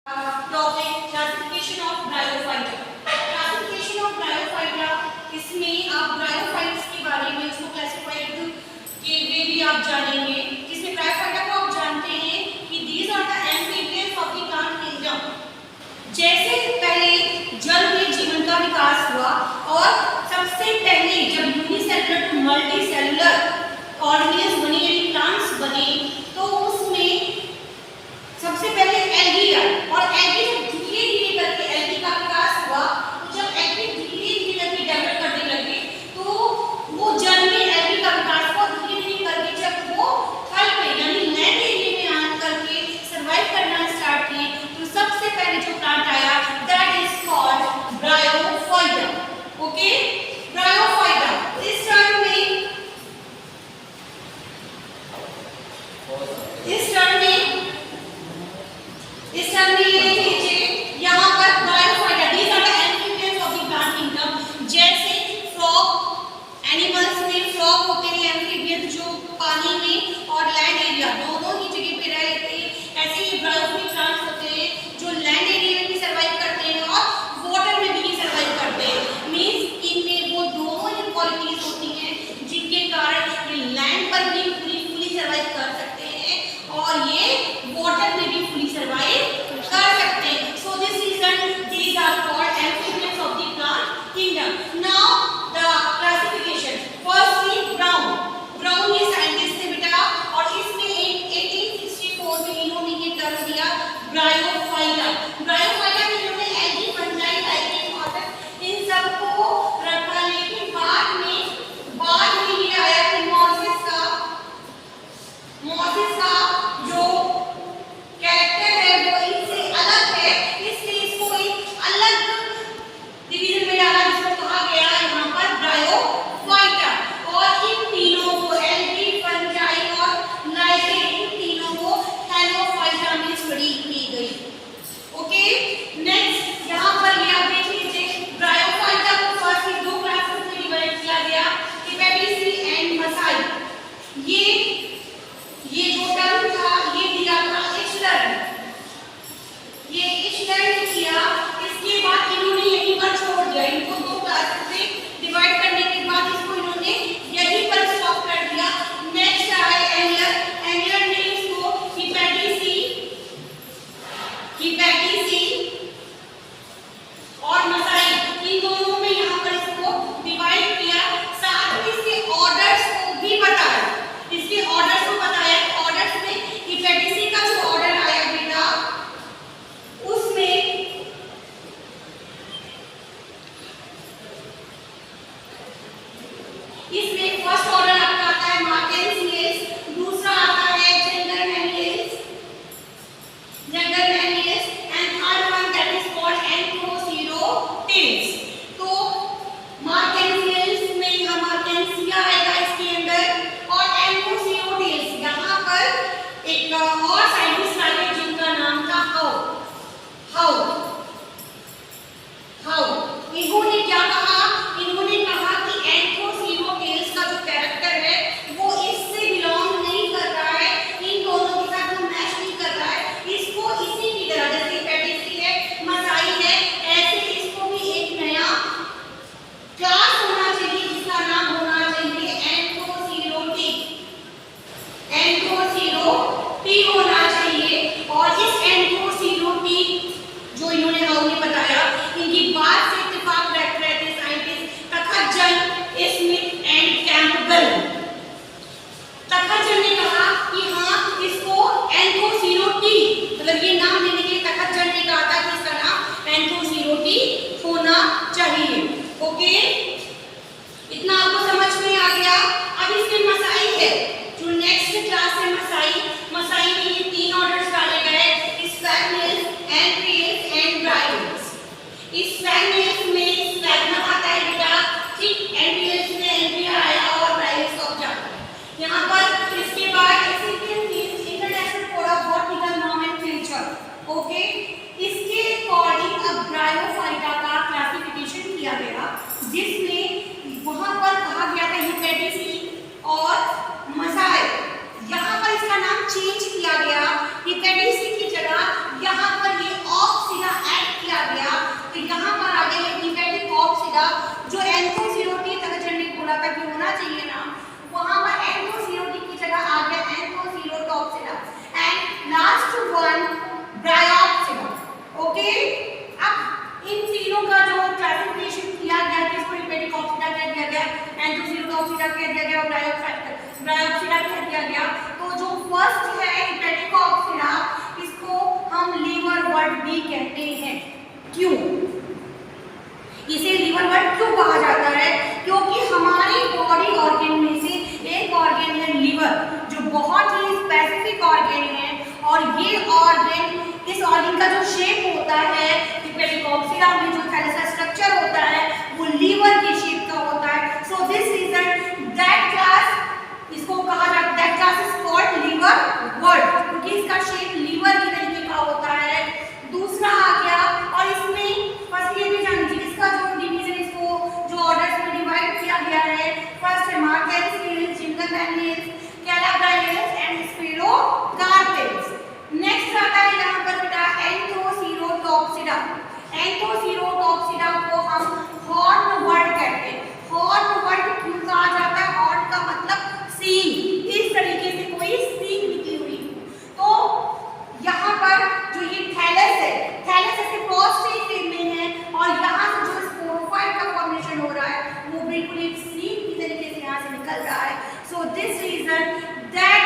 Topic classification of bryophyta. Classification of bryophyta, इसमें आप bryophytes के बारे में, उसको क्लासिफाइड के वे भी आप जानेंगे। जिसमें ब्रायोफाइटा को आप जानते हैं कि these are the amphibians of the plant kingdom. जैसे पहले जल में जीवन का विकास हुआ और सबसे पहले जब unicellular to multi cellular organism बने यानी प्लांट्स बने, तो उसमें सबसे पहले एल्गी आई और एल्गी जब धीरे धीरे करके एल्गी का विकास हुआ, तो जब एल्गी धीरे धीरे करके डेवलप करने लगे तो वो जल में एल्गी का विकास हुआ। धीरे धीरे करके जब वो थल पे यानी लैंड एरिया में आ करके सर्वाइव करना स्टार्ट किए, तो सबसे पहले जो प्लांट आया that is called bryophyta. Okay, bryophyta. इस टर्म में ये लीजिए, यहाँ पर bryophyta these are the amphibians of the plant kingdom. जैसे फ्रॉग, एनिमल्स में फ्रॉग होते हैं एम्फीबियन जो पानी में और लैंड एरिया दोनों ही जगह पे रह लेते हैं। ऐसे ही ब्रायोफिक प्लांट्स होते हैं जो लैंड एरिया में भी सर्वाइव करते हैं और वाटर में भी सर्वाइव करते हैं। मींस इनमें वो दोनों ही क्वालिटीज होती हैं जिनके कारण ये लैंड पर भी फुली सर्वाइव कर सकते हैं और ये वाटर में भी फुली सर्वाइव कर सकते हैं। So this reason these are called amphibians of the plant kingdom. Now the classification. Firstly Brown. Brown ये साइंटिस्ट थे बेटा और इसमें 1864 में इन्होंने ये टर्म दिया ब्रायोफाइटा। ब्रायोफाइटा में इन्होंने एल्गी, फंजाई, लाइकेन, मॉर्टेस इन सबको रखा, लेकिन बाद में ये आया कि मॉर्सिस का जो कैरेक्टर है वो इनसे अलग है, इसलिए इसको एक अलग डिवीजन में डाला जिसको कहा गया यहाँ पर ब्रायोफाइटा। और इन तीनों को एल्गी, फंजाई और लाइकेन, इन तीनों को हेलोफाइटा में स्टडी की गई। ओके, नेक्स्ट यहाँ पर ये आप देख लीजिए, ब्रायोफाइटा को फर्स्ट दो क्लासेस में डिवाइड किया गया, हिपेटिसी एंड मसाई। ये जो टर्म था ये दिया था इशलर, ये इशलर ने किया। इसके बाद इन्होंने यहीं पर छोड़ दिया, इनको दो क्लासेस में डिवाइड करने के बाद इसको इन्होंने यहीं पर स्टॉप कर दिया। नेक्स्ट आए एंगलर, एंगलर ने इसको हिपेटिसी और मसाई इन दोनों में यहाँ पर इसको डिवाइड किया। साथ में इसके ऑर्डर्स को भी बताया, इसके ऑर्डर्स को बताया। ऑर्डर्स में हिपेटिसी का जो ऑर्डर आया बेटा, उसमें इसमें फर्स्ट ऑर्डर आपका आता है मार्टेंसियस, दूसरा आता है जेंगरमैनियस and third one that is called एंथ्रोसीरोटिल्स। तो मार्टेंसियस में यहाँ मार्टेंसिया आएगा इसके अंदर और एंथ्रोसीरोटिल्स यहाँ पर एक और साइंटिस्ट आए जिनका नाम था हाउ। इन्होंने क्या कहा, इन्होंने कहा कि एंथ्रोसीरोटिल्स का जो कैरेक्टर है वो इससे बिलोंग नहीं कर रहा है, इन दोनों के साथ वो मैच नहीं कर रहा है। इसको इसी की तरह जैसे हिपेटिसी है, मसाई है, ऐसे इसको भी एक नया क्लास होना चाहिए जिसका नाम होना चाहिए एंथ्रोसीरोटी होना चाहिए। और इस एंथ्रोसीरोटी जो इन्होंने हाउ ने बताया, इनकी बात से इत्तेफाक रख रहे थे साइंटिस्ट तखतजन, स्मिथ एंड कैम्पबेल। तखतजन ने कहा कि हाँ इसको एंथ्रोसीरोटी, मतलब ये नाम देने के लिए तखतजन ने कहा था कि इसका नाम एंथ्रोसीरोटी होना चाहिए। ओके, इतना आपको समझ में आ गया। अब इसमें मसाई है, जो नेक्स्ट क्लास है मसाई में ये तीन ऑर्डर्स डाले गए, स्फैग्नियस, एंथ्रियस एंड ब्रायोइड्स। स्फैग्नियस में स्फैग्नम आता है बेटा, ठीक, एंथ्रियस में एंथ्रिया आया और ब्रायोइड्स ऑफ जाता। यहाँ पर इसके बाद international code of botanical nomenclature. Okay, इसके अकॉर्डिंग अब ब्रायोफाइटा का क्लासिफिकेशन किया गया, जिसमें वहां पर कहा गया था हिपेटिसी और मसाई। यहाँ पर इसका नाम चेंज किया गया, हिपेटिसी की जगह यहाँ पर ये उनका जो शेप होता है, पेडिकॉप्सिया में जो थैलेस का स्ट्रक्चर होता है वो लीवर की शेप का होता है। So this reason that class इसको कहा जाता है, that class is called liverwort, क्योंकि इसका शेप लीवर की तरीके का होता है। दूसरा आ गया, और इसमें फर्स्ट ये भी जान लीजिए इसका जो डिवीजन, इसको जो ऑर्डर्स में डिवाइड किया गया है, फर्स्ट है मार्केरिस, जिंगलमैनिस, कैलाब्राइस एंड स्पिरोकार्पेस। नेक्स्ट आता है यहाँ पर बेटा एंथोसीरोटॉप्सिडा। एंथोसीरोटॉप्सिडा को हम हॉर्न वर्ड कहते हैं। हॉर्न वर्ड क्यों कहा जाता है? हॉर्न का मतलब सींग, इस तरीके से कोई सींग निकली हुई। तो यहाँ पर जो ये थैलस है, थैलस ऐसे प्रोस्टेट में है, और यहाँ से जो स्पोरोफाइट का फॉर्मेशन हो रहा है वो बिल्कुल एक सींग की तरीके से यहाँ से निकल रहा है। So this reason that